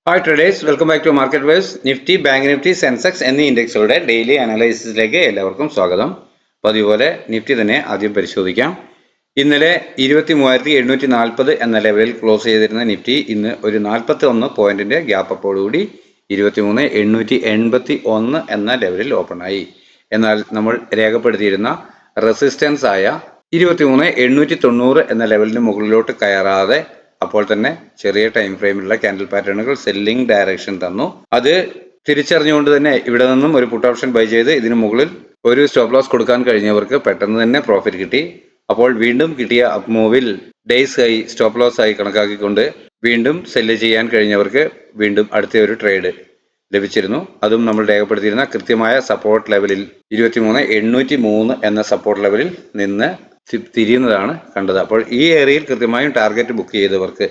Hi traders, welcome back to market verse. Nifty, bank Nifty, Sensex എന്നീ ഇൻഡെക്സുകളുടെ daily അനാലിസിസിലേക്ക് എല്ലാവർക്കും സ്വാഗതം. പതിവുപോലെ നിഫ്റ്റി തന്നെ ആദ്യം പരിശോധിക്കാം. ഇന്നലെ 23,740 എന്ന ലെവലിൽ ക്ലോസ് ചെയ്തിരുന്ന നിഫ്റ്റി ഇന്ന് ഒരു 41 പോയിന്റിന്റെ ഗ്യാപ്പ് അപ്പോടുകൂടി 23,881 എന്ന ലെവലിൽ ഓപ്പണായി. എന്നാൽ നമ്മൾ രേഖപ്പെടുത്തിയിരുന്ന റെസിസ്റ്റൻസ് ആയ 23,890 എന്ന ലെവലിന് മുകളിലോട്ട് കയറാതെ അപ്പോൾ തന്നെ ചെറിയ ടൈം ഫ്രെയിമിലുള്ള ക്യാൻഡിൽ പാറ്റേണുകൾ സെല്ലിംഗ് ഡയറക്ഷൻ തന്നു. അത് തിരിച്ചറിഞ്ഞുകൊണ്ട് തന്നെ ഇവിടെ നിന്നും ഒരു പുട്ട് ഓപ്ഷൻ ബൈ ചെയ്ത് ഇതിനു മുകളിൽ ഒരു സ്റ്റോപ്പ് ലോസ് കൊടുക്കാൻ കഴിഞ്ഞവർക്ക് പെട്ടെന്ന് തന്നെ പ്രോഫിറ്റ് കിട്ടി. അപ്പോൾ വീണ്ടും കിട്ടിയ അപ് മൂവിൽ ഡേയ്സ് ഹൈ സ്റ്റോപ്പ് ലോസ് ആയി കണക്കാക്കിക്കൊണ്ട് വീണ്ടും സെല്ല് ചെയ്യാൻ കഴിഞ്ഞവർക്ക് വീണ്ടും അടുത്ത ഒരു ട്രേഡ് ലഭിച്ചിരുന്നു. അതും നമ്മൾ രേഖപ്പെടുത്തിയിരുന്ന കൃത്യമായ സപ്പോർട്ട് ലെവലിൽ 23,803 എന്ന സപ്പോർട്ട് ലെവലിൽ നിന്ന് തിരിയുന്നതാണ് കണ്ടത്. അപ്പോൾ ഈ ഏരിയയിൽ കൃത്യമായും ടാർഗറ്റ് ബുക്ക് ചെയ്തവർക്ക്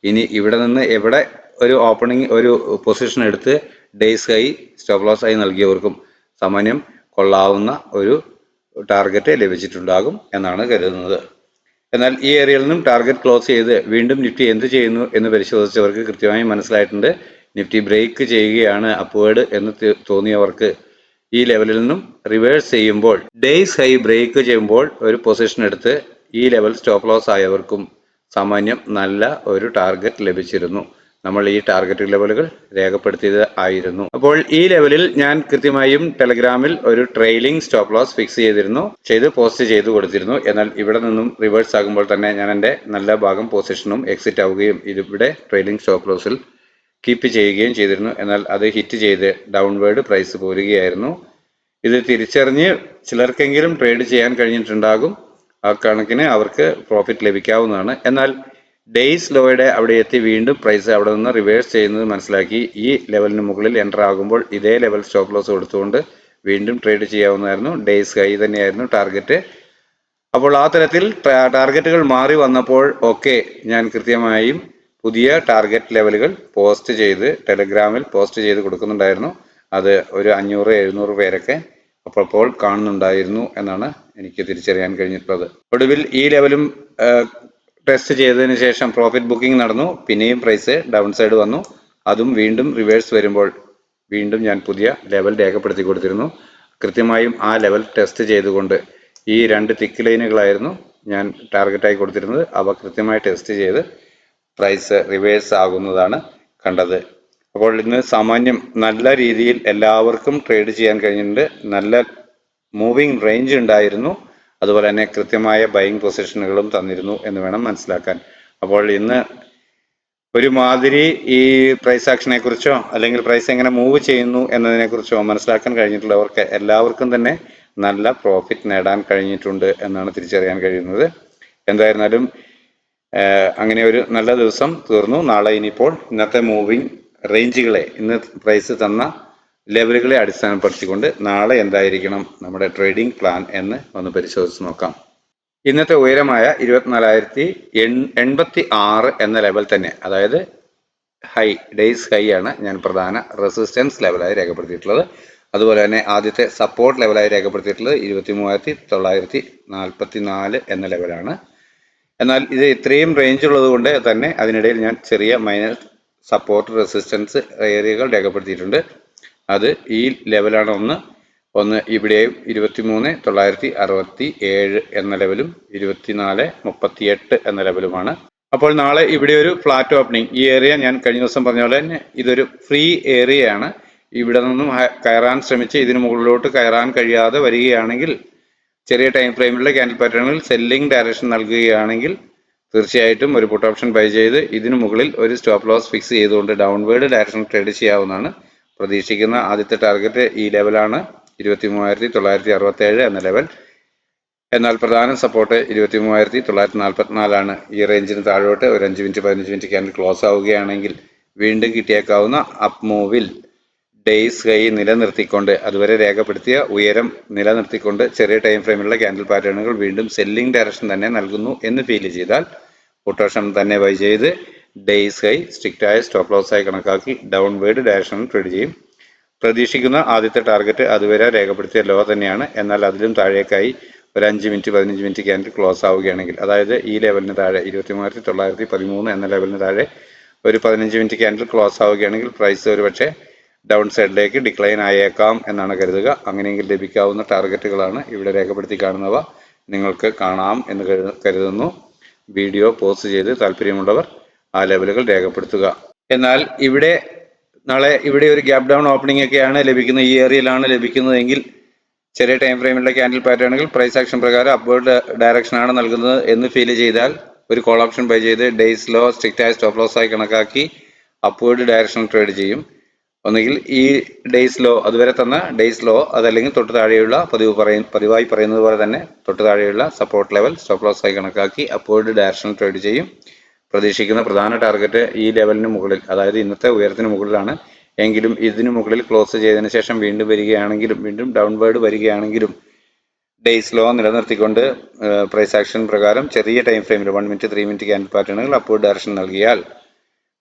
ഇനി ഇവിടെ നിന്ന് എവിടെ ഒരു ഓപ്പണിംഗ് ഒരു പൊസിഷൻ എടുത്ത് ഡേയ്സ് ഹൈ സ്റ്റോപ്പ് ലോസ് ആയി നൽകിയവർക്കും സാമാന്യം കൊള്ളാവുന്ന ഒരു ടാർഗറ്റ് ലഭിച്ചിട്ടുണ്ടാകും എന്നാണ് കരുതുന്നത്. എന്നാൽ ഈ ഏരിയയിൽ നിന്നും ടാർഗറ്റ് ക്ലോസ് ചെയ്ത് വീണ്ടും നിഫ്റ്റി എന്ത് ചെയ്യുന്നു എന്ന് പരിശോധിച്ചവർക്ക് കൃത്യമായി മനസ്സിലായിട്ടുണ്ട്. നിഫ്റ്റി ബ്രേക്ക് ചെയ്യുകയാണ് അപ്വേർഡ് എന്ന് തോന്നിയവർക്ക് ഈ ലെവലിൽ നിന്നും റിവേഴ്സ് ചെയ്യുമ്പോൾ ഡേയ്സ് ഹൈ ബ്രേക്ക് ചെയ്യുമ്പോൾ ഒരു പൊസിഷൻ എടുത്ത് ഈ ലെവൽ സ്റ്റോപ്പ് ലോസ് ആയവർക്കും സാമാന്യം നല്ല ഒരു ടാർഗറ്റ് ലഭിച്ചിരുന്നു. നമ്മൾ ഈ ടാർഗറ്റ് ലെവലുകൾ രേഖപ്പെടുത്തിയത് ആയിരുന്നു. അപ്പോൾ ഈ ലെവലിൽ ഞാൻ കൃത്യമായും ടെലഗ്രാമിൽ ഒരു trailing stop loss fix post ചെയ്തു കൊടുത്തിരുന്നു. എന്നാൽ ഇവിടെ നിന്നും റിവേഴ്സ് ആകുമ്പോൾ തന്നെ ഞാൻ എൻ്റെ നല്ല ഭാഗം പൊസിഷനും എക്സിറ്റ് ആവുകയും ഇതിവിടെ ട്രെയിലിംഗ് സ്റ്റോപ്പ് ലോസിൽ കീപ്പ് ചെയ്യുകയും ചെയ്തിരുന്നു. എന്നാൽ അത് ഹിറ്റ് ചെയ്ത് ഡൗൺവേർഡ് പ്രൈസ് പോരുകയായിരുന്നു. ഇത് തിരിച്ചറിഞ്ഞ് ചിലർക്കെങ്കിലും ട്രേഡ് ചെയ്യാൻ കഴിഞ്ഞിട്ടുണ്ടാകും. ആ കണക്കിന് അവർക്ക് പ്രോഫിറ്റ് ലഭിക്കാവുന്നതാണ്. എന്നാൽ ഡേയ്സ് ലോയുടെ അവിടെ എത്തി വീണ്ടും പ്രൈസ് അവിടെ നിന്ന് റിവേഴ്സ് ചെയ്യുന്നത് മനസ്സിലാക്കി ഈ ലെവലിന് മുകളിൽ എൻ്റർ ആകുമ്പോൾ ഇതേ ലെവൽ സ്റ്റോപ്പ് ലോസ് കൊടുത്തുകൊണ്ട് വീണ്ടും ട്രേഡ് ചെയ്യാവുന്നതായിരുന്നു. ഡേയ്സ് ഹൈ തന്നെയായിരുന്നു ടാർഗറ്റ്. അപ്പോൾ ആ തരത്തിൽ ടാർഗറ്റുകൾ മാറി വന്നപ്പോൾ ഞാൻ കൃത്യമായും പുതിയ ടാർഗറ്റ് ലെവലുകൾ പോസ്റ്റ് ചെയ്ത് ടെലഗ്രാമിൽ പോസ്റ്റ് ചെയ്ത് കൊടുക്കുന്നുണ്ടായിരുന്നു. അത് ഒരു 500-700 പേരൊക്കെ അപ്പോൾ കാണുന്നുണ്ടായിരുന്നു എന്നാണ് എനിക്ക് തിരിച്ചറിയാൻ കഴിഞ്ഞിട്ടുള്ളത്. ഒടുവിൽ ഈ ലെവലും ടെസ്റ്റ് ചെയ്തതിന് ശേഷം പ്രോഫിറ്റ് ബുക്കിംഗ് നടന്നു. പിന്നെയും പ്രൈസ് ഡൗൺ സൈഡ് വന്നു. അതും വീണ്ടും റിവേഴ്സ് വരുമ്പോൾ വീണ്ടും ഞാൻ പുതിയ ലെവൽ രേഖപ്പെടുത്തി കൊടുത്തിരുന്നു. കൃത്യമായും ആ ലെവൽ ടെസ്റ്റ് ചെയ്തുകൊണ്ട് ഈ 2 തിക്ക് ലൈനുകളായിരുന്നു ഞാൻ ടാർഗറ്റായി കൊടുത്തിരുന്നത്. അവ കൃത്യമായി ടെസ്റ്റ് ചെയ്ത് പ്രൈസ് റിവേഴ്സ് ആകുന്നതാണ് കണ്ടത്. അപ്പോൾ ഇന്ന് സാമാന്യം നല്ല രീതിയിൽ എല്ലാവർക്കും ട്രേഡ് ചെയ്യാൻ കഴിഞ്ഞിട്ടുണ്ട്. നല്ല മൂവിങ് റേഞ്ച് ഉണ്ടായിരുന്നു. അതുപോലെ തന്നെ കൃത്യമായ ബൈയിങ് പൊസിഷനുകളും തന്നിരുന്നു എന്ന് വേണം മനസ്സിലാക്കാൻ. അപ്പോൾ ഇന്ന് ഒരുമാതിരി ഈ പ്രൈസ് ആക്ഷനെ കുറിച്ചോ അല്ലെങ്കിൽ പ്രൈസ് എങ്ങനെ മൂവ് ചെയ്യുന്നു എന്നതിനെ കുറിച്ചോ മനസ്സിലാക്കാൻ കഴിഞ്ഞിട്ടുള്ളവർക്ക് എല്ലാവർക്കും തന്നെ നല്ല പ്രോഫിറ്റ് നേടാൻ കഴിഞ്ഞിട്ടുണ്ട് എന്നാണ് തിരിച്ചറിയാൻ കഴിയുന്നത്. എന്തായിരുന്നാലും അങ്ങനെ ഒരു നല്ല ദിവസം തീർന്നു. നാളെ ഇനിയിപ്പോൾ ഇന്നത്തെ മൂവിങ് റേഞ്ചുകളെ ഇന്ന് പ്രൈസ് തന്ന ലെവലുകളെ അടിസ്ഥാനപ്പെടുത്തിക്കൊണ്ട് നാളെ എന്തായിരിക്കണം നമ്മുടെ ട്രേഡിംഗ് പ്ലാൻ എന്ന് ഒന്ന് പരിശോധിച്ച് നോക്കാം. ഇന്നത്തെ ഉയരമായ 24,086 എന്ന ലെവൽ തന്നെ, അതായത് ഹൈ ഡേയ്സ് ഹൈ ആണ് ഞാൻ പ്രധാന റെസിസ്റ്റൻസ് ലെവലായി രേഖപ്പെടുത്തിയിട്ടുള്ളത്. അതുപോലെ തന്നെ ആദ്യത്തെ സപ്പോർട്ട് ലെവലായി രേഖപ്പെടുത്തിയിട്ടുള്ളത് 23,944 എന്ന ലെവലാണ്. എന്നാൽ ഇത് ഇത്രയും റേഞ്ച് ഉള്ളത് കൊണ്ട് തന്നെ അതിനിടയിൽ ഞാൻ ചെറിയ മൈനർ സപ്പോർട്ട് റെസിസ്റ്റൻസ് ഏരിയകൾ രേഖപ്പെടുത്തിയിട്ടുണ്ട്. അത് ഈ ലെവലാണ് ഒന്ന് ഇവിടെയും 23,967 എന്ന ലെവലും 24,038 എന്ന ലെവലുമാണ്. അപ്പോൾ നാളെ ഇവിടെ ഒരു ഫ്ലാറ്റ് ഓപ്പണിംഗ്. ഈ ഏരിയ ഞാൻ കഴിഞ്ഞ ദിവസം പറഞ്ഞ പോലെ തന്നെ ഇതൊരു ഫ്രീ ഏരിയയാണ്. ഇവിടെ നിന്നും കയറാൻ ശ്രമിച്ച് ഇതിന് മുകളിലോട്ട് കയറാൻ കഴിയാതെ വരികയാണെങ്കിൽ, ചെറിയ ടൈം ഫ്രെയിമിലുള്ള ക്യാൻഡിൽ പാറ്റേണുകളിൽ സെല്ലിംഗ് ഡയറക്ഷൻ നൽകുകയാണെങ്കിൽ തീർച്ചയായിട്ടും ഒരു പുട്ട് ഓപ്ഷൻ ബൈ ചെയ്ത് ഇതിനു മുകളിൽ ഒരു സ്റ്റോപ്പ് ലോസ് ഫിക്സ് ചെയ്തുകൊണ്ട് ഡൗൺവേർഡ് ഡയറക്ഷൻ ട്രേഡ് ചെയ്യാവുന്നതാണ്. പ്രതീക്ഷിക്കുന്ന ആദ്യത്തെ ടാർഗറ്റ് ഈ ലെവലാണ്, 23,967 എന്ന ലെവൽ. എന്നാൽ പ്രധാന സപ്പോർട്ട് 23,944 ഈ റേഞ്ചിന് താഴോട്ട് ഒരു 5 മിനിറ്റ് 15 മിനിറ്റ് ക്യാൻഡിൽ ക്ലോസ് ആവുകയാണെങ്കിൽ വീണ്ടും കിട്ടിയേക്കാവുന്ന അപ്പ് മൂവിൽ ഡേയ്സ് ഹൈ നിലനിർത്തിക്കൊണ്ട്, അതുവരെ രേഖപ്പെടുത്തിയ ഉയരം നിലനിർത്തിക്കൊണ്ട് ചെറിയ ടൈം ഫ്രെയിമിലുള്ള ക്യാൻഡിൽ പാറ്റേണുകൾ വീണ്ടും സെല്ലിംഗ് ഡയറക്ഷൻ തന്നെ നൽകുന്നു എന്ന് ഫീൽ ചെയ്താൽ പുട്ട് ഓപ്ഷൻ തന്നെ ബൈ ചെയ്ത് ഡേയ്സ് ഹൈ സ്ട്രിക്റ്റായ സ്റ്റോപ്പ് ലോസ് ആയി കണക്കാക്കി ഡൗൺവേർഡ് ഡയറക്ഷനിൽ ട്രേഡ് ചെയ്യും. പ്രതീക്ഷിക്കുന്ന ആദ്യത്തെ ടാർഗറ്റ് അതുവരെ രേഖപ്പെടുത്തിയ ലോ തന്നെയാണ്. എന്നാൽ അതിലും താഴേക്കായി ഒരു 5 മിനിറ്റ് 15 മിനിറ്റ് ക്യാൻഡിൽ ക്ലോസ് ആവുകയാണെങ്കിൽ, അതായത് ഈ ലെവലിന് താഴെ 23,913 എന്ന ലെവലിന് താഴെ ഒരു 15 മിനിറ്റ് ക്യാൻഡിൽ ക്ലോസ് ആവുകയാണെങ്കിൽ പ്രൈസ് ഒരുപക്ഷെ ഡൗൺ സൈഡിലേക്ക് ഡിക്ലൈൻ ആയേക്കാം എന്നാണ് കരുതുക. അങ്ങനെയെങ്കിൽ ലഭിക്കാവുന്ന ടാർഗറ്റുകളാണ് ഇവിടെ രേഖപ്പെടുത്തി കാണുന്നവ. നിങ്ങൾക്ക് കാണാം എന്ന് കരുതുന്നു. വീഡിയോ പോസ്റ്റ് ചെയ്ത് താല്പര്യമുള്ളവർ ആ ലെവലുകൾ രേഖപ്പെടുത്തുക. എന്നാൽ നാളെ ഇവിടെ ഒരു ഗ്യാപ് ഡൗൺ ഓപ്പണിംഗ് ഒക്കെയാണ് ലഭിക്കുന്നത്, ഈ ഏരിയയിലാണ് ലഭിക്കുന്നതെങ്കിൽ ചെറിയ ടൈം ഫ്രെയിമിലുള്ള ക്യാൻഡിൽ പാറ്റേണുകൾ പ്രൈസ് ആക്ഷൻ പ്രകാരം അപ്വേർഡ് ഡയറക്ഷൻ ആണ് നൽകുന്നത് എന്ന് ഫീൽ ചെയ്താൽ ഒരു കോൾ ഓപ്ഷൻ ബൈ ചെയ്ത് ഡേയ്സ് ലോ സ്ട്രിക്റ്റ് ആയ സ്റ്റോപ്പ് ലോസ് ആയി കണക്കാക്കി അപ്വേർഡ് ഡയറക്ഷൻ ട്രേഡ് ചെയ്യും. ഒന്നുകിൽ ഈ ഡേയ്സ് ലോ, അതുവരെ തന്ന ഡേയ്സ് ലോ, അതല്ലെങ്കിൽ തൊട്ട് താഴെയുള്ള പതിവായി പറയുന്നത് പോലെ തന്നെ തൊട്ട് താഴെയുള്ള സപ്പോർട്ട് ലെവൽ സ്റ്റോപ്പ് ലോസ് ആയി കണക്കാക്കി അപ്വേർഡ് ഡയറക്ഷൻ ട്രേഡ് ചെയ്യും. പ്രതീക്ഷിക്കുന്ന പ്രധാന ടാർഗറ്റ് ഈ ലെവലിന് മുകളിൽ, അതായത് ഇന്നത്തെ ഉയരത്തിന് മുകളിലാണ് എങ്കിലും ഇതിനു മുകളിൽ ക്ലോസ് ചെയ്തതിനു ശേഷം വീണ്ടും ഡൗൺവേർഡ് വരികയാണെങ്കിലും ഡേയ്സ് ലോ നിലനിർത്തിക്കൊണ്ട് പ്രൈസ് ആക്ഷൻ പ്രകാരം ചെറിയ ടൈം ഫ്രെയിമിൽ 1 മിനിറ്റ് 3 മിനിറ്റ് ക്യാൻഡിൽ പാറ്റേണുകൾ അപ്വേർഡ് ഡയറക്ഷൻ നൽകിയാൽ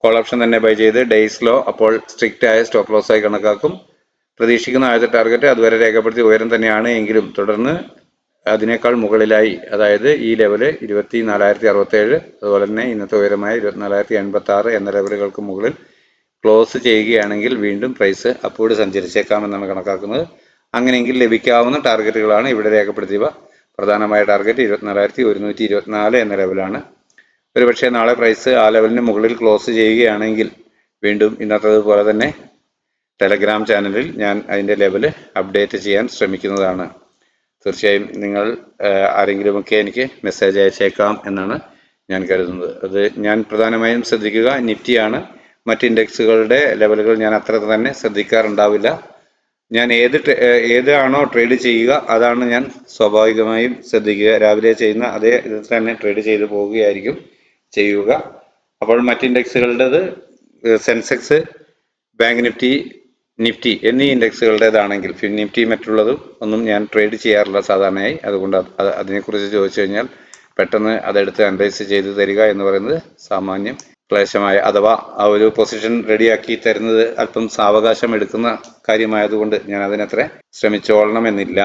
കോൾ ഓപ്ഷൻ തന്നെ ബൈ ചെയ്ത് ഡേയ്സ് ലോ അപ്പോൾ സ്ട്രിക്റ്റ് ആയ സ്റ്റോപ്പ് ലോസ് ആയി കണക്കാക്കും. പ്രതീക്ഷിക്കുന്ന ആദ്യത്തെ ടാർഗറ്റ് അതുവരെ രേഖപ്പെടുത്തിയ ഉയരം തന്നെയാണ് എങ്കിലും തുടർന്ന് അതിനേക്കാൾ മുകളിലായി, അതായത് ഈ ലെവല് 24,067, അതുപോലെ തന്നെ ഇന്നത്തെ ഉയരമായ 24,086 എന്ന ലെവലുകൾക്ക് മുകളിൽ ക്ലോസ് ചെയ്യുകയാണെങ്കിൽ വീണ്ടും പ്രൈസ് അപ്വേർഡ് സഞ്ചരിച്ചേക്കാം എന്നാണ് കണക്കാക്കുന്നത്. അങ്ങനെയെങ്കിൽ ലഭിക്കാവുന്ന ടാർഗറ്റുകളാണ് ഇവിടെ രേഖപ്പെടുത്തിയവ. പ്രധാനമായ ടാർഗറ്റ് 24,124 എന്ന ലെവലാണ്. ഒരുപക്ഷെ നാളെ പ്രൈസ് ആ ലെവലിന് മുകളിൽ ക്ലോസ് ചെയ്യുകയാണെങ്കിൽ വീണ്ടും ഇന്നത്തേതുപോലെ തന്നെ ടെലഗ്രാം ചാനലിൽ ഞാൻ അതിൻ്റെ ലെവല് അപ്ഡേറ്റ് ചെയ്യാൻ ശ്രമിക്കുന്നതാണ്. തീർച്ചയായും നിങ്ങൾ ആരെങ്കിലുമൊക്കെ എനിക്ക് മെസ്സേജ് അയച്ചേക്കാം എന്നാണ് ഞാൻ കരുതുന്നത്. അത് ഞാൻ പ്രധാനമായും ശ്രദ്ധിക്കുക നിഫ്റ്റിയാണ്. മറ്റ് ഇൻഡെക്സുകളുടെ ലെവലുകൾ ഞാൻ അത്ര തന്നെ ശ്രദ്ധിക്കാറുണ്ടാവില്ല. ഞാൻ ഏതാണോ ട്രേഡ് ചെയ്യുക അതാണ് ഞാൻ സ്വാഭാവികമായും ശ്രദ്ധിക്കുക. രാവിലെ ചെയ്യുന്ന അതേ ഇതിൽ തന്നെ ട്രേഡ് ചെയ്ത് പോവുകയായിരിക്കും ചെയ്യുക. അപ്പോൾ മറ്റ് ഇൻഡെക്സുകളുടേത് സെൻസെക്സ്, ബാങ്ക് നിഫ്റ്റി എന്നീ ഇൻഡെക്സുകളുടേതാണെങ്കിൽ ഫിൻ നിഫ്റ്റി മറ്റുള്ളതും ഒന്നും ഞാൻ ട്രേഡ് ചെയ്യാറില്ല സാധാരണയായി. അതുകൊണ്ട് അതിനെക്കുറിച്ച് ചോദിച്ചു കഴിഞ്ഞാൽ പെട്ടെന്ന് അതെടുത്ത് അനലൈസ് ചെയ്ത് തരിക എന്ന് പറയുന്നത് സാമാന്യം ക്ലേശമായ, അഥവാ ആ ഒരു പൊസിഷൻ റെഡിയാക്കി തരുന്നത് അല്പം സാവകാശം എടുക്കുന്ന കാര്യമായതുകൊണ്ട് ഞാൻ അതിനത്ര ശ്രമിച്ചോളണമെന്നില്ല.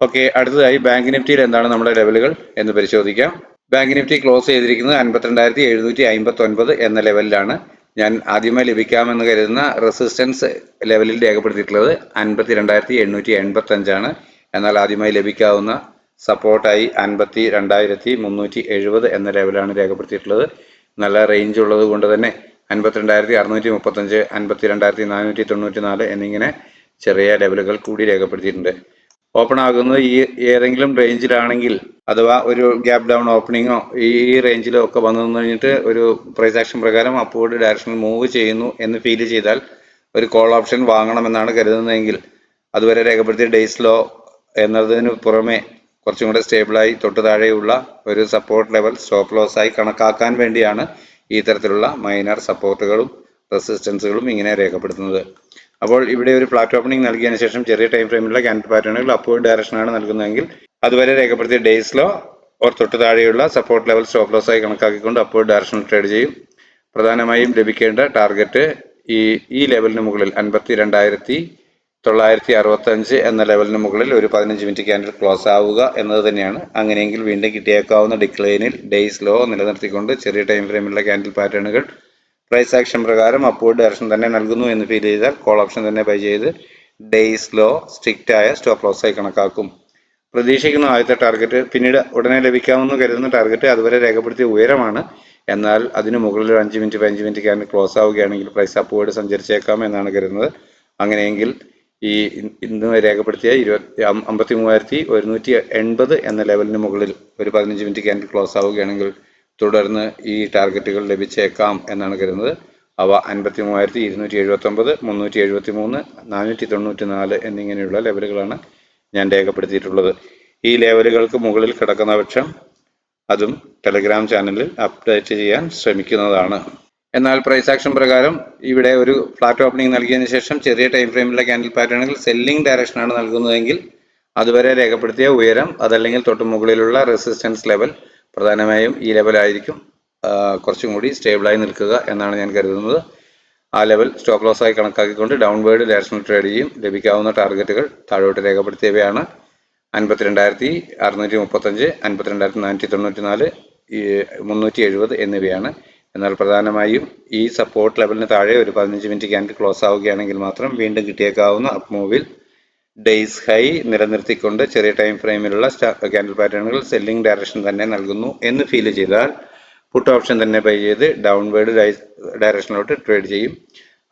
ഓക്കെ, അടുത്തതായി ബാങ്ക് നിഫ്റ്റിയിൽ എന്താണ് നമ്മുടെ ലെവലുകൾ എന്ന് പരിശോധിക്കാം. ബാങ്ക് നിഫ്റ്റി ക്ലോസ് ചെയ്തിരിക്കുന്നത് 52,759 എന്ന ലെവലിലാണ്. ഞാൻ ആദ്യമായി ലഭിക്കാമെന്ന് കരുതുന്ന റെസിസ്റ്റൻസ് ലെവലിൽ രേഖപ്പെടുത്തിയിട്ടുള്ളത് 52,885 ആണ്. എന്നാൽ ആദ്യമായി ലഭിക്കാവുന്ന സപ്പോർട്ടായി 52,370 എന്ന ലെവലാണ് രേഖപ്പെടുത്തിയിട്ടുള്ളത്. നല്ല റേഞ്ച് ഉള്ളത് കൊണ്ട് തന്നെ 52,635, 52,494 എന്നിങ്ങനെ ചെറിയ ലെവലുകൾ കൂടി രേഖപ്പെടുത്തിയിട്ടുണ്ട്. ഓപ്പൺ ആകുന്നത് ഈ ഏതെങ്കിലും റേഞ്ചിലാണെങ്കിൽ, അഥവാ ഒരു ഗ്യാപ് ഡൗൺ ഓപ്പണിങ്ങോ ഈ റേഞ്ചിലോ ഒക്കെ വന്നു കഴിഞ്ഞിട്ട് ഒരു പ്രൈസ് ആക്ഷൻ പ്രകാരം അപ്വേർഡ് ഡയറക്ഷനിൽ മൂവ് ചെയ്യുന്നു എന്ന് ഫീൽ ചെയ്താൽ ഒരു കോൾ ഓപ്ഷൻ വാങ്ങണമെന്നാണ് കരുതുന്നതെങ്കിൽ അതുവരെ രേഖപ്പെടുത്തിയ ഡേയ്സ് ലോ എന്നതിന് പുറമെ കുറച്ചും കൂടെ സ്റ്റേബിളായി തൊട്ട് താഴെയുള്ള ഒരു സപ്പോർട്ട് ലെവൽ സ്റ്റോപ്പ് ലോസ് ആയി കണക്കാക്കാൻ വേണ്ടിയാണ് ഈ തരത്തിലുള്ള മൈനർ സപ്പോർട്ടുകളും റെസിസ്റ്റൻസുകളും ഇങ്ങനെ രേഖപ്പെടുത്തുന്നത്. അപ്പോൾ ഇവിടെ ഒരു ഫ്ലാറ്റ് ഓപ്പണിംഗ് നൽകിയതിനു ശേഷം ചെറിയ ടൈം ഫ്രെയിമിലുള്ള ക്യാൻഡിൽ പാറ്റേണുകൾ അപ്വേർഡ് ഡയറക്ഷനാണ് നൽകുന്നതെങ്കിൽ അതുവരെ രേഖപ്പെടുത്തിയ ഡേയ്സ് ലോ തൊട്ട് താഴെയുള്ള സപ്പോർട്ട് ലെവൽ സ്റ്റോപ്പ് ലോസ് ആയി കണക്കാക്കിക്കൊണ്ട് അപ്വേർഡ് ഡയറക്ഷൻ ട്രേഡ് ചെയ്യും. പ്രധാനമായും ലഭിക്കേണ്ട ടാർഗറ്റ് ഈ ലെവലിന് മുകളിൽ 52,965 എന്ന ലെവലിന് മുകളിൽ ഒരു 15 മിനിറ്റ് ക്യാൻഡിൽ ക്ലോസ് ആവുക എന്നത് തന്നെയാണ്. അങ്ങനെയെങ്കിൽ വീണ്ടും കിട്ടിയേക്കാവുന്ന ഡിക്ലൈനിൽ ഡേയ്സ് ലോ നിലനിർത്തിക്കൊണ്ട് ചെറിയ ടൈം ഫ്രെയിമിലുള്ള ക്യാൻഡിൽ പാറ്റേണുകൾ പ്രൈസ് ആക്ഷൻ പ്രകാരം അപ്വേർഡ് ഡയറക്ഷൻ തന്നെ നൽകുന്നു എന്ന് ഫീൽ ചെയ്താൽ കോൾ ഓപ്ഷൻ തന്നെ ബൈ ചെയ്ത് ഡേയ്സ് ലോ സ്ട്രിക്റ്റ് ആയ സ്റ്റോപ്പ് ലോസ് ആയി കണക്കാക്കും. പ്രതീക്ഷിക്കുന്ന ആദ്യത്തെ ടാർഗറ്റ് പിന്നീട് ഉടനെ ലഭിക്കാമെന്ന് കരുതുന്ന ടാർഗറ്റ് അതുവരെ രേഖപ്പെടുത്തിയ ഉയരമാണ്. എന്നാൽ അതിന് മുകളിൽ 5 മിനിറ്റ് 15 മിനിറ്റ് ക്യാൻഡിൽ ക്ലോസ് ആവുകയാണെങ്കിൽ പ്രൈസ് അപ്വേർഡ് സഞ്ചരിച്ചേക്കാം എന്നാണ് കരുതുന്നത്. അങ്ങനെയെങ്കിൽ ഇന്ന് രേഖപ്പെടുത്തിയ 53,180 എന്ന ലെവലിന് മുകളിൽ ഒരു 15 മിനിറ്റ് ക്യാൻഡിൽ ക്ലോസ് ആവുകയാണെങ്കിൽ തുടർന്ന് ഈ ടാർഗറ്റുകൾ ലഭിച്ചേക്കാം എന്നാണ് കരുതുന്നത്. അവ 53,279, 373, 494 എന്നിങ്ങനെയുള്ള ലെവലുകളാണ് ഞാൻ രേഖപ്പെടുത്തിയിട്ടുള്ളത്. ഈ ലെവലുകൾക്ക് മുകളിൽ കിടക്കുന്ന പക്ഷം അതും ടെലഗ്രാം ചാനലിൽ അപ്ഡേറ്റ് ചെയ്യാൻ ശ്രമിക്കുന്നതാണ്. എന്നാൽ പ്രൈസ് ആക്ഷൻ പ്രകാരം ഇവിടെ ഒരു ഫ്ലാറ്റ് ഓപ്പണിംഗ് നൽകിയതിനു ശേഷം ചെറിയ ടൈം ഫ്രെയിമിലെ ക്യാൻഡിൽ പാറ്റേണുകൾ സെല്ലിംഗ് ഡയറക്ഷനാണ് നൽകുന്നതെങ്കിൽ അതുവരെ രേഖപ്പെടുത്തിയ ഉയരം അതല്ലെങ്കിൽ തൊട്ട് മുകളിലുള്ള റെസിസ്റ്റൻസ് ലെവൽ പ്രധാനമായും ഈ ലെവലായിരിക്കും കുറച്ചും കൂടി സ്റ്റേബിളായി നിൽക്കുക എന്നാണ് ഞാൻ കരുതുന്നത്. ആ ലെവൽ സ്റ്റോപ്പ് ലോസ് ആയി കണക്കാക്കിക്കൊണ്ട് ഡൗൺവേർഡ് ഡയറക്ഷണൽ ട്രേഡ് ചെയ്യും. ലഭിക്കാവുന്ന ടാർഗറ്റുകൾ താഴോട്ട് രേഖപ്പെടുത്തിയവയാണ് 52,635, 52,494, 370 എന്നിവയാണ്. എന്നാൽ പ്രധാനമായും ഈ സപ്പോർട്ട് ലെവലിന് താഴെ ഒരു 15 മിനിറ്റ് ക്യാൻഡിൽ ക്ലോസ് ആവുകയാണെങ്കിൽ മാത്രം വീണ്ടും കിട്ടിയേക്കാവുന്ന അപ്പ് മൂവിൽ ഡേയ്സ് ഹൈ നിലനിർത്തിക്കൊണ്ട് ചെറിയ ടൈം ഫ്രെയിമിലുള്ള ക്യാൻഡിൽ പാറ്റേണുകൾ സെല്ലിംഗ് ഡയറക്ഷൻ തന്നെ നൽകുന്നു എന്ന് ഫീൽ ചെയ്താൽ പുട്ട് ഓപ്ഷൻ തന്നെ ബൈ ചെയ്ത് ഡൗൺവേർഡ് ഡയറക്ഷനിലോട്ട് ട്രേഡ് ചെയ്യും.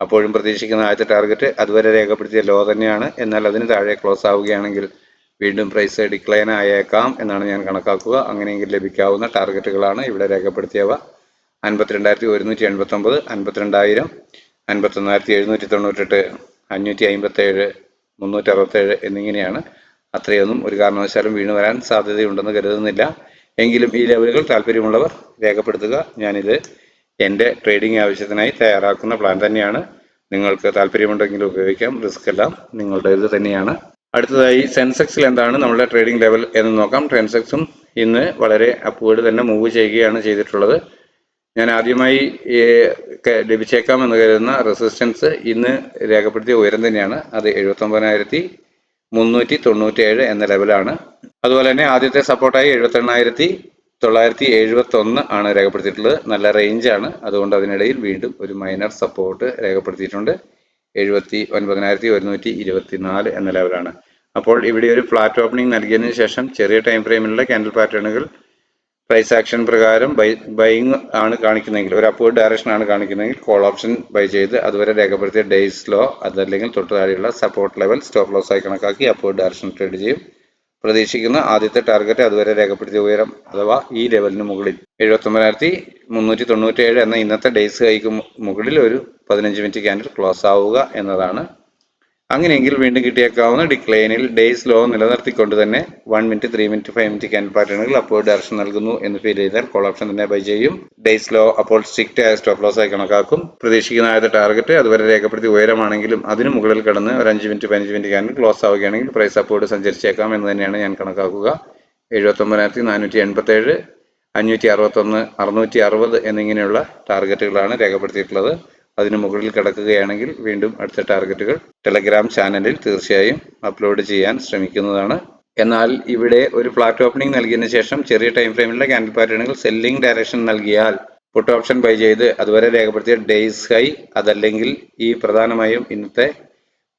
അപ്പോഴും പ്രതീക്ഷിക്കുന്ന ആദ്യത്തെ ടാർഗറ്റ് അതുവരെ രേഖപ്പെടുത്തിയ ലോ തന്നെയാണ്. എന്നാൽ അതിന് താഴെ ക്ലോസ് ആവുകയാണെങ്കിൽ വീണ്ടും പ്രൈസ് ഡിക്ലൈൻ ആയേക്കാം എന്നാണ് ഞാൻ കണക്കാക്കുക. അങ്ങനെയെങ്കിൽ ലഭിക്കാവുന്ന ടാർഗറ്റുകളാണ് ഇവിടെ രേഖപ്പെടുത്തിയവ: 52,189, 52,000, 51,798, 557, 367 എന്നിങ്ങനെയാണ്. അത്രയൊന്നും ഒരു കാരണവശാലും വീണ് വരാൻ സാധ്യതയുണ്ടെന്ന് കരുതുന്നില്ല. എങ്കിലും ഈ ലെവലുകൾ താല്പര്യമുള്ളവർ രേഖപ്പെടുത്തുക. ഞാനിത് എൻ്റെ ട്രേഡിംഗ് ആവശ്യത്തിനായി തയ്യാറാക്കുന്ന പ്ലാൻ തന്നെയാണ്. നിങ്ങൾക്ക് താല്പര്യമുണ്ടെങ്കിൽ ഉപയോഗിക്കാം. റിസ്ക് എല്ലാം നിങ്ങളുടേത് തന്നെയാണ്. അടുത്തതായി സെൻസെക്സിൽ എന്താണ് നമ്മുടെ ട്രേഡിംഗ് ലെവൽ എന്ന് നോക്കാം. സെൻസെക്സും ഇന്ന് വളരെ അപ്വേർഡ് തന്നെ മൂവ് ചെയ്യുകയാണ് ചെയ്തിട്ടുള്ളത്. ഞാൻ ആദ്യമായി ലഭിച്ചേക്കാം എന്ന് കരുതുന്ന റെസിസ്റ്റൻസ് ഇന്ന് രേഖപ്പെടുത്തിയ ഉയരം തന്നെയാണ്. അത് 79,397 എന്ന ലെവലാണ്. അതുപോലെ തന്നെ ആദ്യത്തെ സപ്പോർട്ടായി 78,971 ആണ് രേഖപ്പെടുത്തിയിട്ടുള്ളത്. നല്ല റേഞ്ചാണ്. അതുകൊണ്ട് അതിനിടയിൽ വീണ്ടും ഒരു മൈനർ സപ്പോർട്ട് രേഖപ്പെടുത്തിയിട്ടുണ്ട്. 79,124 എന്ന ലെവലാണ്. അപ്പോൾ ഇവിടെ ഒരു ഫ്ലാറ്റ് ഓപ്പണിംഗ് നൽകിയതിനു ശേഷം ചെറിയ ടൈം ഫ്രെയിമിലുള്ള ക്യാൻഡിൽ പാറ്റേണുകൾ പ്രൈസ് ആക്ഷൻ പ്രകാരം ബൈയിങ് ആണ് കാണിക്കുന്നതെങ്കിൽ, ഒരു അപ്വേർഡ് ഡയറക്ഷൻ ആണ് കാണിക്കുന്നതെങ്കിൽ കോൾ ഓപ്ഷൻ ബൈ ചെയ്ത് അതുവരെ രേഖപ്പെടുത്തിയ ഡേയ്സ് ലോ അതല്ലെങ്കിൽ തൊട്ട് താഴെയുള്ള സപ്പോർട്ട് ലെവൽ സ്റ്റോപ്പ് ലോസ് ആയി കണക്കാക്കി അപ്വേർഡ് ഡയറക്ഷൻ ട്രേഡ് ചെയ്യും. പ്രതീക്ഷിക്കുന്ന ആദ്യത്തെ ടാർഗറ്റ് അതുവരെ രേഖപ്പെടുത്തിയ ഉയരം അഥവാ ഈ ലെവലിന് മുകളിൽ 79,397 എന്ന ഇന്നത്തെ ഡേയ്സ് ഹൈക്ക് മുകളിൽ ഒരു 15 മിനിറ്റ് ക്യാൻഡിൽ ക്ലോസ് ആവുക എന്നതാണ്. അങ്ങനെയെങ്കിൽ വീണ്ടും കിട്ടിയേക്കാവുന്ന ഡിക്ലൈനിൽ ഡേയ്സ് ലോ നിലനിർത്തിക്കൊണ്ട് തന്നെ 1 മിനിറ്റ്, 3 മിനിറ്റ്, 5 മിനിറ്റ് ക്യാൻഡിൽ പാറ്റേണുകൾ അപ്വേർഡ് ഡയറക്ഷൻ നൽകുന്നു എന്ന് ഫീൽ ചെയ്താൽ കോൾ ഓപ്ഷൻ തന്നെ ബൈ ചെയ്യും. ഡേയ്സ് ലോ അപ്പോൾ സ്ട്രിക്റ്റ് ആയ സ്റ്റോപ്പ് ലോസ് ആയി കണക്കാക്കും. പ്രതീക്ഷിക്കുന്ന ആദ്യത്തെ ടാർഗറ്റ് അതുവരെ രേഖപ്പെടുത്തി ഉയരമാണെങ്കിലും അതിന് മുകളിൽ കടന്ന് ഒരു 5 മിനിറ്റ്, 15 മിനിറ്റ് ക്യാൻഡിൽ ക്ലോസ് ആവുകയാണെങ്കിൽ പ്രൈസ് അപ്വേർഡ് സഞ്ചരിച്ചേക്കാം എന്ന് തന്നെയാണ് ഞാൻ കണക്കാക്കുക. 79,487, 561, 660 എന്നിങ്ങനെയുള്ള ടാർഗറ്റുകളാണ് രേഖപ്പെടുത്തിയിട്ടുള്ളത്. അതിന് മുകളിൽ കിടക്കുകയാണെങ്കിൽ വീണ്ടും അടുത്ത ടാർഗറ്റുകൾ ടെലഗ്രാം ചാനലിൽ തീർച്ചയായും അപ്ലോഡ് ചെയ്യാൻ ശ്രമിക്കുന്നതാണ്. എന്നാൽ ഇവിടെ ഒരു ഫ്ലാറ്റ് ഓപ്പണിംഗ് നൽകിയതിനു ശേഷം ചെറിയ ടൈം ഫ്രെയിമിലുള്ള ക്യാൻഡിൽ പാറ്റേണുകൾ സെല്ലിംഗ് ഡയറക്ഷൻ നൽകിയാൽ പുട്ട് ഓപ്ഷൻ ബൈ ചെയ്ത് അതുവരെ രേഖപ്പെടുത്തിയ ഡേയ്സ് ഹൈ അതല്ലെങ്കിൽ ഈ പ്രധാനമായും ഇന്നത്തെ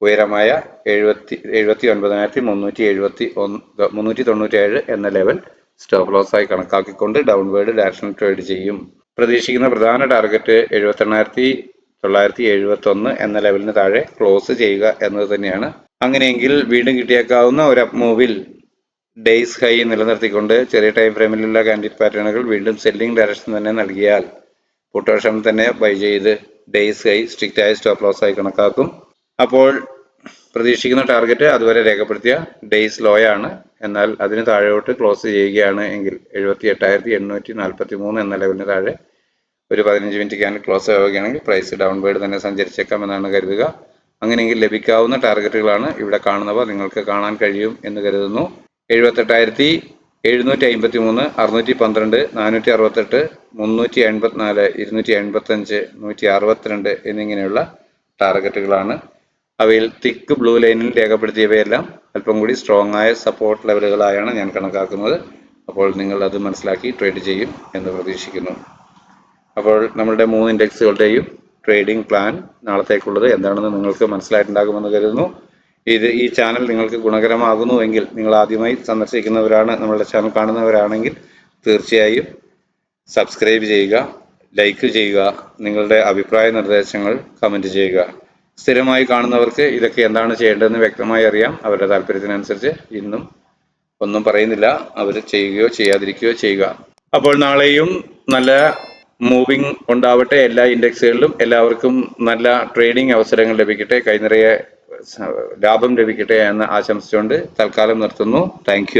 ഉയരമായ 79,397 എന്ന ലെവൽ സ്റ്റോപ്പ് ലോസ് ആയി കണക്കാക്കിക്കൊണ്ട് ഡൗൺവേർഡ് ഡയറക്ഷൻ ട്രേഡ് ചെയ്യും. പ്രതീക്ഷിക്കുന്ന പ്രധാന ടാർഗറ്റ് 78,971 എന്ന ലെവലിന് താഴെ ക്ലോസ് ചെയ്യുക എന്നത് തന്നെയാണ്. അങ്ങനെയെങ്കിൽ വീണ്ടും കിട്ടിയേക്കാവുന്ന ഒരു അപ്പ് മൂവിൽ ഡേയ്സ് ഹൈ നിലനിർത്തിക്കൊണ്ട് ചെറിയ ടൈം ഫ്രെയിമിലുള്ള ക്യാൻഡിൽ പാറ്റേണുകൾ വീണ്ടും സെല്ലിംഗ് ഡയറക്ഷൻ തന്നെ നൽകിയാൽ പുട്ട് ഓപ്ഷൻ തന്നെ ബൈ ചെയ്ത് ഡേയ്സ് ഹൈ സ്ട്രിക്റ്റ് ആയ സ്റ്റോപ്പ് ലോസ് ആയി കണക്കാക്കും. അപ്പോൾ പ്രതീക്ഷിക്കുന്ന ടാർഗറ്റ് അതുവരെ രേഖപ്പെടുത്തിയ ഡേയ്സ് ലോയാണ്. എന്നാൽ അതിന് താഴെയോട്ട് ക്ലോസ് ചെയ്യുകയാണ് എങ്കിൽ 78,843 എന്ന ലെവലിന് താഴെ ഒരു 15 മിനിറ്റ് ക്യാൻഡിൽ ക്ലോസ് ആവുകയാണെങ്കിൽ പ്രൈസ് ഡൗൺവേർഡ് തന്നെ സഞ്ചരിച്ചേക്കാം എന്നാണ് കരുതുക. അങ്ങനെയെങ്കിൽ ലഭിക്കാവുന്ന ടാർഗറ്റുകളാണ് ഇവിടെ കാണുന്നവ. നിങ്ങൾക്ക് കാണാൻ കഴിയും എന്ന് കരുതുന്നു. 78,753, 612, 468, 384, 285, 162 എന്നിങ്ങനെയുള്ള ടാർഗറ്റുകളാണ്. അവയിൽ തിക്ക് ബ്ലൂ ലൈനിൽ രേഖപ്പെടുത്തിയവയെല്ലാം അല്പം കൂടി സ്ട്രോങ് ആയ സപ്പോർട്ട് ലെവലുകളായാണ് ഞാൻ കണക്കാക്കുന്നത്. അപ്പോൾ നിങ്ങൾ അത് മനസ്സിലാക്കി ട്രേഡ് ചെയ്യും എന്ന് പ്രതീക്ഷിക്കുന്നു. അപ്പോൾ നമ്മളുടെ 3 ഇൻഡെക്സുകളുടെയും ട്രേഡിംഗ് പ്ലാൻ നാളത്തേക്കുള്ളത് എന്താണെന്ന് നിങ്ങൾക്ക് മനസ്സിലായിട്ടുണ്ടാകുമെന്ന് കരുതുന്നു. ഈ ചാനൽ നിങ്ങൾക്ക് ഗുണകരമാകുന്നുവെങ്കിൽ, നിങ്ങൾ ആദ്യമായി സന്ദർശിക്കുന്നവരാണ്, നമ്മളുടെ ചാനൽ കാണുന്നവരാണെങ്കിൽ തീർച്ചയായും സബ്സ്ക്രൈബ് ചെയ്യുക, ലൈക്ക് ചെയ്യുക, നിങ്ങളുടെ അഭിപ്രായ നിർദ്ദേശങ്ങൾ കമൻറ്റ് ചെയ്യുക. സ്ഥിരമായി കാണുന്നവർക്ക് ഇതൊക്കെ എന്താണ് ചെയ്യേണ്ടതെന്ന് വ്യക്തമായി അറിയാം. അവരുടെ താല്പര്യത്തിനനുസരിച്ച് ഇന്നും ഒന്നും പറയുന്നില്ല, അവർ ചെയ്യുകയോ ചെയ്യാതിരിക്കുകയോ ചെയ്യുക. അപ്പോൾ നാളെയും നല്ല മൂവിംഗ് ഉണ്ടാവട്ടെ എല്ലാ ഇൻഡെക്സുകളിലും. എല്ലാവർക്കും നല്ല ട്രേഡിംഗ് അവസരങ്ങൾ ലഭിക്കട്ടെ, കൈനിറയെ ലാഭം ലഭിക്കട്ടെ എന്ന് ആശംസിച്ചുകൊണ്ട് തൽക്കാലം നിർത്തുന്നു. താങ്ക്